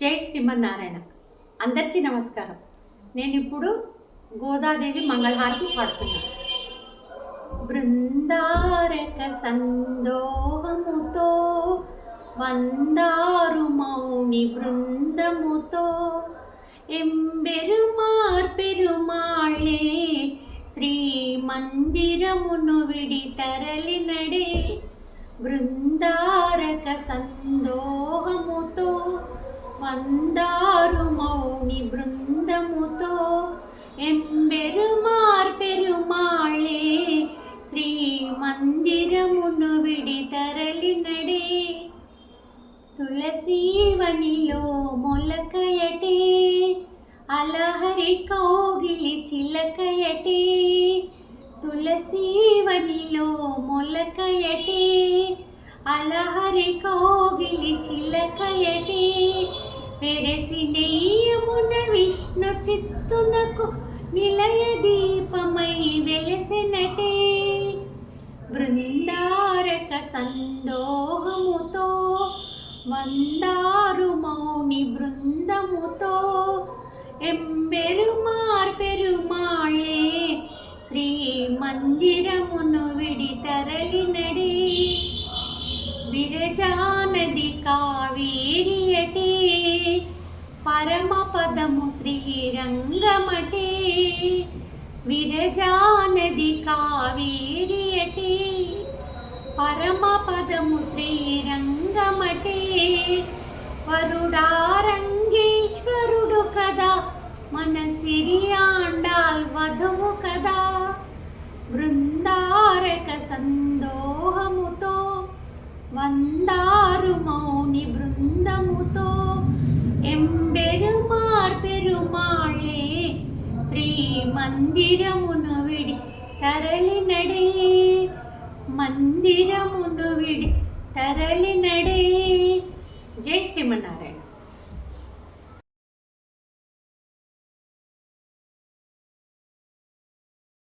జై శ్రీమన్నారాయణ. అందరికీ నమస్కారం. నేను ఇప్పుడు గోదాదేవి మంగళహారతి పాడుతున్నాను. బృందారక సందోహముతో వందారు మౌని బృందముతో ఎంబెరుమార్ పెరుమాళే శ్రీ మందిరమును విడి తరలినడే. బృందారక సందోహముతో వందారు మౌని బృందముతో ఎంబెరుమార్ పెరుమాళే శ్రీ మందిరమును విడి తరలినడే. తులసీవనిలో మొలకయటే అలహరి కౌగిలి చిలకయటే. తులసీవనిలో మొలకయటే అలహరి కౌగిలి చిలకయటే. వెరసి నెయ్యమున విష్ణు చిత్తునకు నిలయ దీపమై వెలసెనటే. బృందారక సందోహముతో వందారు మౌని బృందముతో ఎంబెరుమార్ పెరుమాళే శ్రీ మందిరమును విడి తరలినడే. విరజానది కావేరియటే పరమపదము శ్రీరంగమటే. విరజానది కావేరియటే పరమపదము శ్రీరంగమటే. వరుడారంగేశ్వరుడు కదా మన సిరి ఆండాల్ వధువు కదా. బృందారక సందోహముతో వందారు మౌని బృందముతో ఎంబెరుమార్ పెరుమాళే శ్రీ మందిరమును విడి తరలినడే. మందిరమును విడి తరలినడే. జై శ్రీమన్నారాయణ.